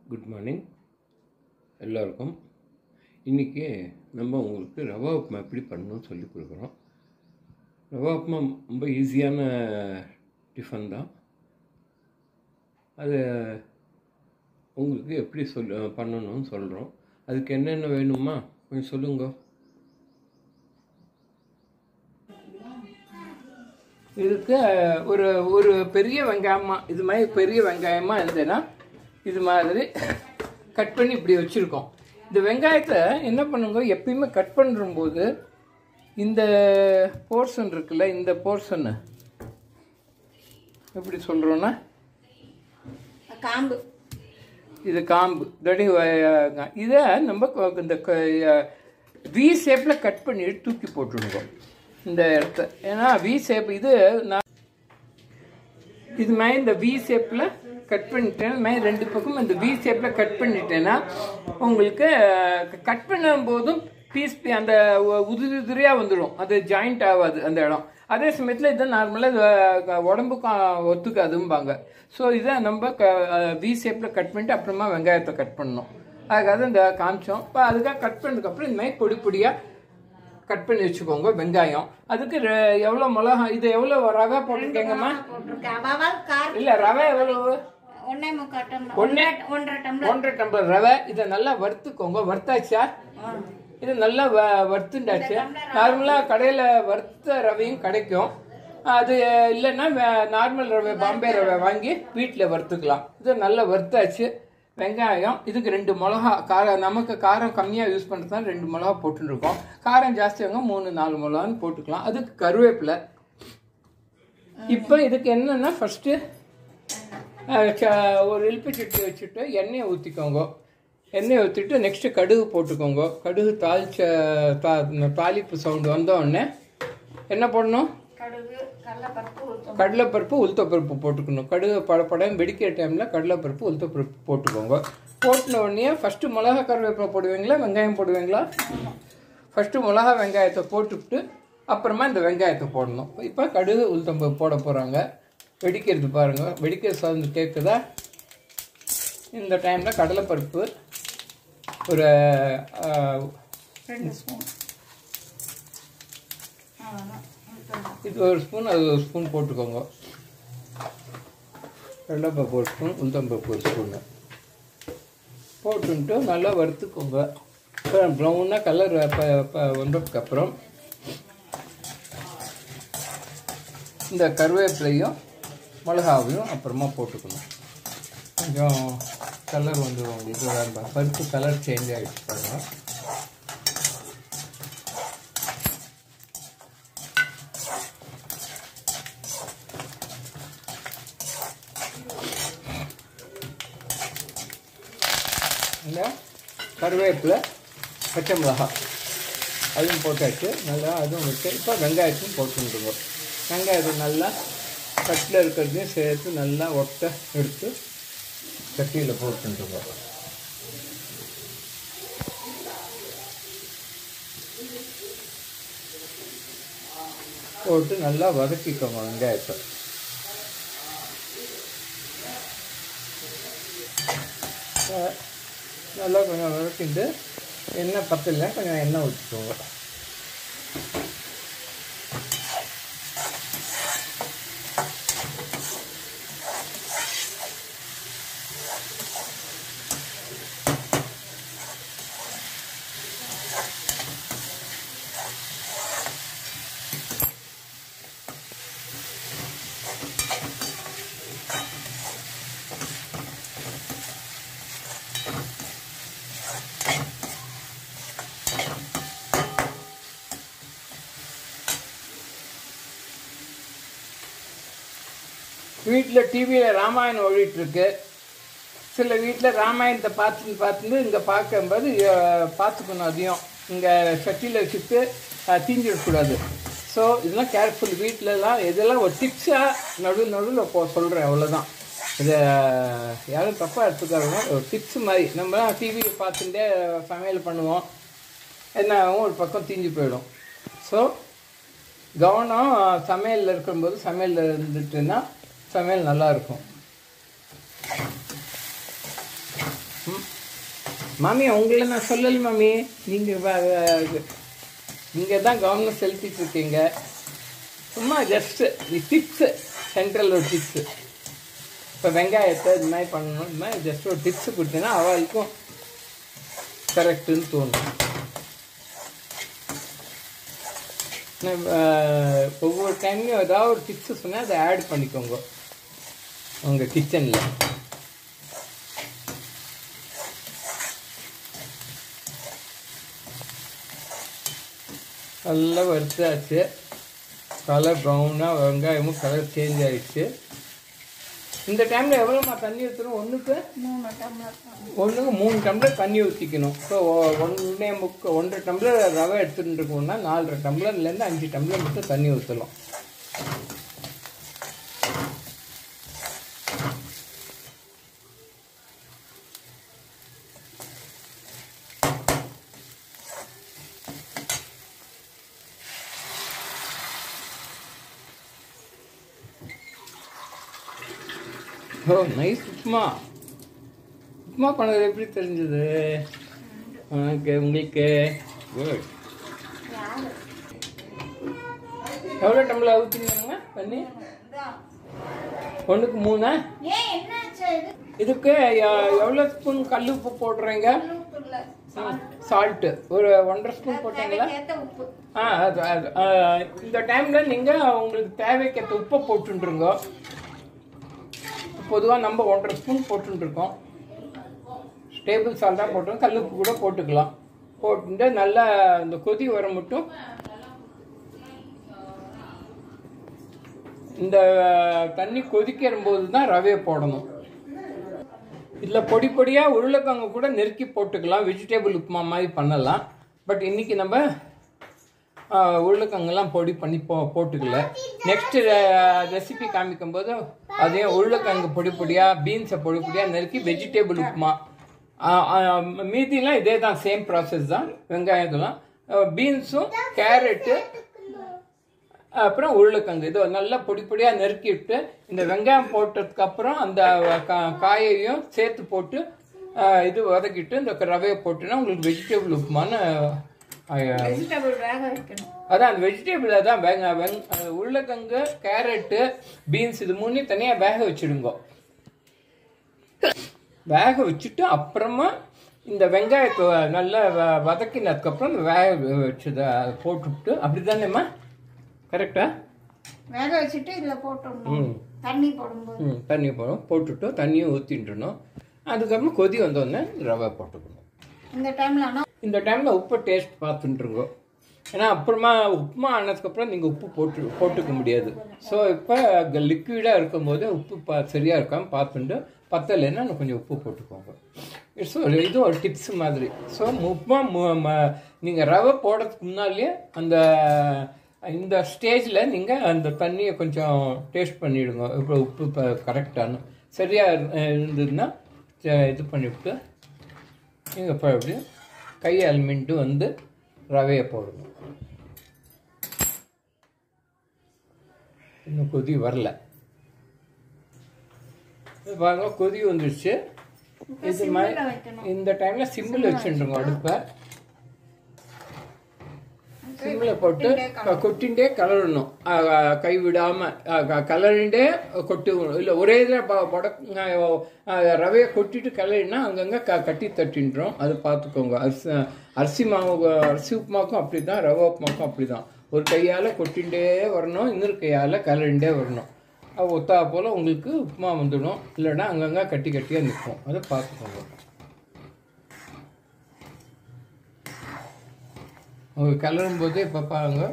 Good morning எல்லோருக்கும். இன்றைக்கி நம்ம உங்களுக்கு ரவா உப்புமா எப்படி பண்ணணும்னு சொல்லி கொடுக்குறோம். ரவா உப்புமா ரொம்ப ஈஸியான டிஃபன் தான். அது உங்களுக்கு எப்படி பண்ணணும்னு சொல்கிறோம். அதுக்கு என்னென்ன வேணுமா கொஞ்சம் சொல்லுங்க. இதுக்கு ஒரு பெரிய வெங்காயமாக இது மாதிரி பெரிய வெங்காயமாக இருந்ததுன்னா இது மாதிரி கட் பண்ணி இப்படி வச்சுருக்கோம். இந்த வெங்காயத்தை என்ன பண்ணுங்க, எப்பயுமே கட் பண்ணும்போது இந்த போர்ஷன் இருக்குல்ல, இந்த போர்ஷனு எப்படி சொல்கிறோன்னா காம்பு, இது காம்பு தடி. இதை நம்ம இந்த வி ஷேப்பில் கட் பண்ணிட்டு தூக்கி போட்டுடுங்க இந்த இடத்த. ஏன்னா வி ஷேப் இது மாதிரி இந்த வி ஷேப்பில் கட் பண்ணிட்டேன். இது மாதிரி ரெண்டு பக்கம் இந்த வி ஷேப்பில் கட் பண்ணிட்டேன்னா உங்களுக்கு கட் பண்ணும் போதும் பீஸ் அந்த உதிரியாக வந்துடும், அது ஜாயிண்ட் ஆகாது அந்த இடம். அதே சமயத்தில் இதை நார்மலாக உடம்புக்கும் ஒத்துக்காதும்பாங்க. ஸோ இதை நம்ம வி ஷேப்பில் கட் பண்ணிட்டு அப்புறமா வெங்காயத்தை கட் பண்ணணும். அதுக்காக இந்த காமிச்சோம். இப்போ அதுக்காக கட் பண்ணதுக்கப்புறம் இந்த மாதிரி பொடி பொடியாக கட் பண்ணி வச்சுக்கோங்க வெங்காயம். அதுக்கு எவ்வளோ மிளகா, இது எவ்வளோ ரவை போட்டிருக்கேங்கம்மா? இல்லை, ரவை எவ்வளவு? 1.5 டம்ளர் ரவை. இதை நல்லா வறுத்துக்கோங்க. வறுத்தாச்சா? இது நல்லா வறுத்துண்டாச்சு. நார்மலாக கடையில் வறுத்த ரவையும் கிடைக்கும். அது இல்லைன்னா நார்மல் ரவை, பாம்பே ரவை வாங்கி வீட்டில் வறுத்துக்கலாம். இது நல்லா வறுத்தாச்சு. வெங்காயம், இதுக்கு 2 மிளகா, காரம் நமக்கு காரம் கம்மியாக யூஸ் பண்ணுறதுனால 2 மிளகா போட்டுருக்கோம். காரம் ஜாஸ்தியாங்க 3-4 மிளகான்னு போட்டுக்கலாம். அதுக்கு கருவேப்பிலை. இப்போ இதுக்கு என்னென்னா ஃபஸ்ட்டு ஒரு இழுப்பு சட்டி வச்சுட்டு எண்ணெயை ஊற்றிக்கோங்க. எண்ணெயை ஊற்றிட்டு நெக்ஸ்ட்டு கடுகு போட்டுக்கோங்க. கடுகு தாளிப்பு சவுண்டு வந்தோடனே என்ன போடணும்? கடலைப்பருப்பு, உளுத்தப்பருப்பு போட்டுக்கணும். கடுகு படப்படம் வெடிக்கிற டைமில் கடலைப்பருப்பு, உளுத்தப்பருப்பு போட்டுக்கோங்க. போட்டின உடனே ஃபஸ்ட்டு மிளகா கருவேப்பிலை போடுவீங்களா, வெங்காயம் போடுவீங்களா? ஃபஸ்ட்டு மிளகா வெங்காயத்தை போட்டுவிட்டு அப்புறமா இந்த வெங்காயத்தை போடணும். இப்போ கடுகு உளுத்தம்பருப்பு போட போகிறாங்க. வெடிக்கிறது பாருங்கள், வெடிக்கிற சவுண்டு கேட்குதா? இந்த டைமில் கடலைப்பருப்பு ஒரு 2 ஸ்பூன், இது 1 ஸ்பூன், அது 1 ஸ்பூன் போட்டுக்கோங்க. கடலைப்பருப்பு 1 ஸ்பூன், உளுத்தம்பருப்பு 1 ஸ்பூனு போட்டுன்ட்டு நல்லா வறுத்துக்கோங்க. ப்ரௌனாக கலர் வந்ததுக்கப்புறம் இந்த கருவேப்பிலையும் மிளகாவையும் அப்புறமா போட்டுக்கணும். கொஞ்சம் கலர் வந்து உங்களுக்கு பருப்பு கலர் சேஞ்ச் ஆகிடுச்சு பாருங்கள். இந்த கருவேப்பிலை, பச்சை மிளகா அதுவும் போட்டாச்சு. நல்லா அதுவும் வச்சு இப்போ வெங்காயத்தையும் போட்டுருங்க. வெங்காயத்தை நல்லா கட்டில் இருக்கிறதையும் சேர்த்து நல்லா ஒட்டை எடுத்து சட்டியில் போட்டுருங்க. போட்டு நல்லா வதக்கிக்கோங்க வெங்காயத்தை. நல்லா கொஞ்சம் வதக்கிட்டு எண்ணெய் பத்தல கொஞ்சம் எண்ணெய் ஊற்றிக்கோங்க. வீட்டில் டிவியில் ராமாயணம் ஓடிட்டுருக்கு. சில வீட்டில் ராமாயணத்தை பார்த்துட்டு இங்கே பார்க்கும்போது பார்த்துக்கணும். அதையும் இங்கே சட்டியில் வச்சுட்டு தீஞ்சிடக்கூடாது. ஸோ இதெல்லாம் கேர்ஃபுல். வீட்டிலலாம் இதெல்லாம் ஒரு டிப்ஸாக நடுவில் சொல்கிறேன், அவ்வளோதான். இதை யாரும் தப்பாக எடுத்துக்காதுங்க. ஒரு டிப்ஸ் மாதிரி. நம்மலாம் டிவியை பார்த்துட்டே சமையல் பண்ணுவோம், என்ன ஆகும், ஒரு பக்கம் தீஞ்சு போயிடும். ஸோ கவனம் சமையலில் இருக்கும்போது சமையலில் இருந்துட்டுன்னா சமையல் நல்லாயிருக்கும். மாமி உங்களை நான் சொல்லலை மாமி, நீங்கள் தான் கவர்மெண்ட் செலுத்திட்டு இருக்கீங்க. சும்மா ஜஸ்ட்டு டிப்ஸு, சென்ட்ரல் ஒரு டிப்ஸு. இப்போ வெங்காயத்தை இது மாதிரி பண்ணணும், இது மாதிரி ஜஸ்ட் ஒரு டிப்ஸு கொடுத்தீங்கன்னா அவளுக்கும் கரெக்டுன்னு தோணும். ஒவ்வொரு டைம்லையும் ஏதாவது ஒரு டிப்ஸு சொன்னால் அதை ஆட் பண்ணிக்கோங்க உங்கள் கிச்சனில். நல்லா வறுத்தாச்சு. கலர் ப்ரௌனாக வெங்காயமும் கலர் சேஞ்ச் ஆகிடுச்சு. இந்த டைமில் எவ்வளோமா தண்ணி ஊற்றணும்? ஒன்றுக்கு 3 டம்ளர் தண்ணி ஊற்றிக்கணும். ஸோ 1.5 டம்ளர் ரவை எடுத்துகிட்டு இருக்கோம்னா 4.5 டம்ளர்லேருந்து 5 டம்ளர் மட்டும் தண்ணி ஊற்றலாம். ஓ நைஸ். உப்புமா பண்ணது எப்படி தெரிஞ்சது உங்களுக்கு? குட். எவ்வளோ டம்ளர் ஊற்றினாங்க தண்ணி? 1க்கு 3. இதுக்கு எவ்வளோ ஸ்பூன் கல் உப்பு போடுறீங்க? சால்ட்டு ஒரு 1.5 ஸ்பூன் போட்டீங்களா? இந்த டைமில் நீங்கள் உங்களுக்கு தேவைக்கேற்ற உப்பை போட்டுருங்க. பொதுவாக நம்ம 1.5 ஸ்பூன் போட்டுருக்கோம். டேபிள் சால்ட்டாக போட்டோம், கல்லுப்பு கூட போட்டுக்கலாம். போட்டு நல்லா இந்த கொதி வர மட்டும் இந்த தண்ணி கொதிக்கிற போது தான் ரவையை போடணும். இதில் பொடி பொடியாக உருளைக்கிழங்கு கூட நெருக்கி போட்டுக்கலாம், வெஜிடபிள் உப்புமா மாதிரி பண்ணலாம். பட் இன்றைக்கி நம்ம உருளைக்கிழங்கெல்லாம் பொடி பண்ணி போட்டுக்கல. நெக்ஸ்ட்டு ரெசிபி காமிக்கும் போது அதையும் உருளைக்கிழங்கு பொடி பொடியாக, பீன்ஸை பொடி பொடியாக நெருக்கி வெஜிடபிள் உப்புமா. மீதிலாம் இதே தான், சேம் ப்ராசஸ் தான். வெங்காயத்தெல்லாம் பீன்ஸும் கேரட்டு அப்புறம் உருளைக்கிழங்கு இது நல்லா பொடி பொடியாக நெருக்கிவிட்டு இந்த வெங்காயம் போட்டதுக்கப்புறம் அந்த காயையும் சேர்த்து போட்டு இது வதக்கிட்டு இந்த ரவையை போட்டுன்னா உங்களுக்கு வெஜிடபிள் உப்புமான்னு. அதான் அந்த வெஜிடபிள் அதான் உருளைக்கிழங்கு, கேரட்டு, பீன்ஸ் இது 3 தனியாக வேக வச்சுடுங்க. வேக வச்சுட்டு அப்புறமா இந்த வெங்காயத்தை நல்லா வதக்கினதுக்கப்புறம் இந்த வேக வச்சதை போட்டுவிட்டு, அப்படி தானேம்மா? கரெக்டா? வேக வச்சுட்டு இதில் போட்டுடணும். தண்ணி போட்டுட்டு தண்ணியும் ஊற்றிட்டுணும். அதுக்கப்புறம் கொதி வந்தோடனே ரவை போட்டுக்கணும். இந்த டைமில் உப்பு டேஸ்ட் பார்த்துட்டுருங்க. ஏன்னா அப்புறமா உப்புமா ஆனதுக்கப்புறம் நீங்கள் உப்பு போட்டுக்க முடியாது. ஸோ இப்போ லிக்விடாக இருக்கும்போது உப்பு சரியாக இருக்காமல் பார்த்துட்டு பத்தலைன்னா கொஞ்சம் உப்பு போட்டுக்கோங்க. ஸோ இது ஒரு டிப்ஸ் மாதிரி. ஸோ உப்புமா நீங்கள் ரவை போடுறதுக்கு முன்னாலேயே இந்த ஸ்டேஜில் நீங்கள் அந்த தண்ணியை கொஞ்சம் டேஸ்ட் பண்ணிவிடுங்க. இப்போ உப்பு கரெக்டானு சரியாக இருந்ததுன்னா இது பண்ணிவிட்டு நீங்கள் இப்போ எப்படி கையால் மின்ட்டு ரவையை போடணும். இன்னும் கொதி வரல, பாருங்க கொதி வந்துடுச்சு. இது மாதிரி இந்த டைமில் சிம்மில் வச்சுருங்க அடுப்பை. சிம்மில் போட்டு கொட்டின்ண்டே கலரணும், கை விடாமல் கலரிண்டே கொட்டு. இல்லை ஒரே இதில் ரவையை கொட்டிட்டு கலரினா அங்கங்கே கட்டி தட்டின்றோம். அது பார்த்துக்கோங்க. அரிசி உப்புமாக்கும் அப்படி தான், ரவை உப்புமாக்கும் அப்படி தான். ஒரு கையால் கொட்டின்ண்டே வரணும், இன்னொரு கையால் கலரிண்டே வரணும். ஒத்தா போல் உங்களுக்கு உப்புமா வந்துடும். இல்லைன்னா அங்கங்கே கட்டி கட்டியாக நிற்கும். அதை பார்த்துக்கோங்க. அவங்க கிளறும் போதே இப்போ பாருங்க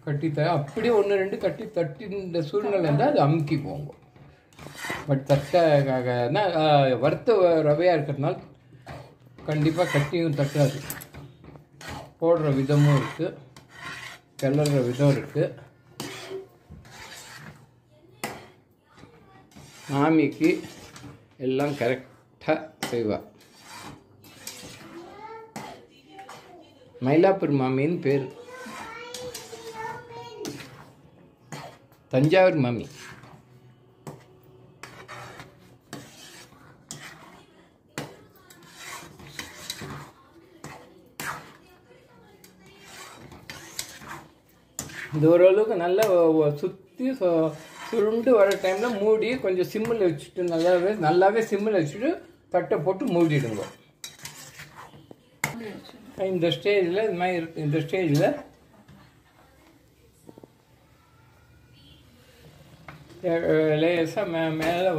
கட்டி அப்படியே 1-2 கட்டி தட்டி இந்த சூழ்நிலை இருந்தால் அது அமுக்கி போங்க. பட் வறுத்த ரவையாக இருக்கிறதுனால கண்டிப்பாக கட்டியும் தட்டாது. போடுற விதமும் இருக்குது, கிளறுற விதம் இருக்குது. மாமிக்கு எல்லாம் கரெக்டாக செய்வாள். மயிலாப்பூர் மாமின்னு பேர். தஞ்சாவூர் மாமி. இது ஓரளவுக்கு நல்லா சுற்றி சுருண்டு வர டைமில் மூடி கொஞ்சம் சிம்மில் வச்சுட்டு நல்லாவே சிம்மில் வச்சுட்டு தட்டை போட்டு மூடிடுங்க. இந்த ஸ்டேஜில் இது மாதிரி இருக்கு. இந்த ஸ்டேஜில் லேசாக மேலே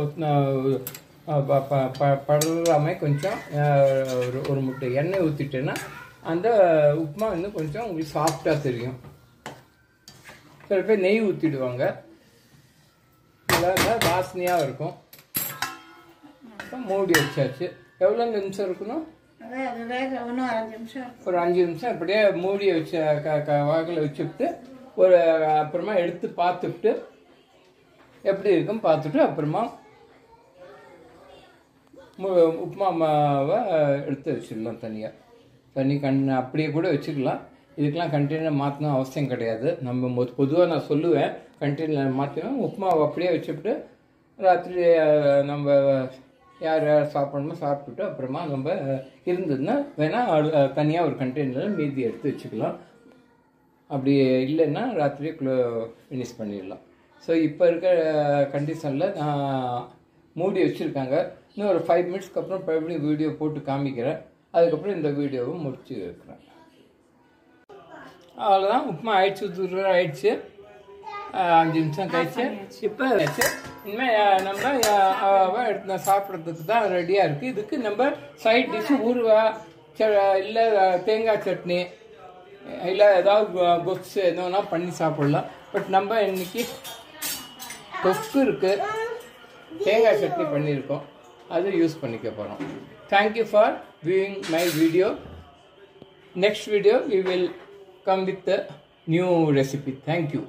படுற மாதிரி கொஞ்சம் ஒரு முட்டை எண்ணெய் ஊற்றிட்டேன்னா அந்த உப்புமா வந்து கொஞ்சம் உங்களுக்கு சாஃப்டாக தெரியும். சில பேர் நெய் ஊற்றிடுவாங்க, இதில் வாசனையாக இருக்கும். மூடி வச்சாச்சு. எவ்வளோ நிமிஷம் இருக்கணும்? ஒரு 5 நிமிஷம் அப்படியே மூடி வச்ச வாக்கில் வச்சுட்டு அப்புறமா எடுத்து பார்த்துட்டு எப்படி இருக்குன்னு பார்த்துட்டு அப்புறமா உப்புமா மாவை எடுத்து வச்சிடலாம். தனி அப்படியே கூட வச்சுக்கலாம். இதுக்கெல்லாம் கண்டெய்னர் மாற்றணும் அவசியம் கிடையாது. நம்ம பொதுவாக நான் சொல்லுவேன், கண்டெய்னர் மாற்றணும். உப்புமாவை அப்படியே வச்சுட்டு ராத்திரி நம்ம யார் சாப்பிடணுமோ சாப்பிட்டுட்டு அப்புறமா நம்ம இருந்ததுன்னா வேணால் தனியாக ஒரு கண்டெய்னரில் மீதி எடுத்து வச்சுக்கலாம். அப்படி இல்லைன்னா ராத்திரியே ஃபினிஷ் பண்ணிடலாம். ஸோ இப்போ இருக்க கண்டிஷனில் நான் மூடி வச்சுருக்காங்க. இன்னும் ஒரு 5 மினிட்ஸ்க்கு அப்புறம் மறுபடியும் வீடியோ போட்டு காமிக்கிறேன். அதுக்கப்புறம் இந்த வீடியோவை முடிச்சு வைக்கிறேன். அவ்வளோதான், உப்புமா ஆயிடுச்சு. தூரம் ஆயிடுச்சு. 5 நிமிஷம் கழிச்சு இப்போ இனிமேல் நம்ம எடுத்து சாப்பிட்றதுக்கு தான் ரெடியாக இருக்குது. இதுக்கு நம்ம சைட் டிஷ்ஷு ஊறுகாய் இல்லை தேங்காய் சட்னி இல்லை ஏதாவது கொஸ்ஸு எதுனா பண்ணி சாப்பிட்லாம். பட் நம்ம இன்னைக்கு தொக்கு இருக்குது, தேங்காய் சட்னி பண்ணியிருக்கோம், அது யூஸ் பண்ணிக்க போகிறோம். Thank you for viewing my video. Next video we will come with a new recipe. Thank you.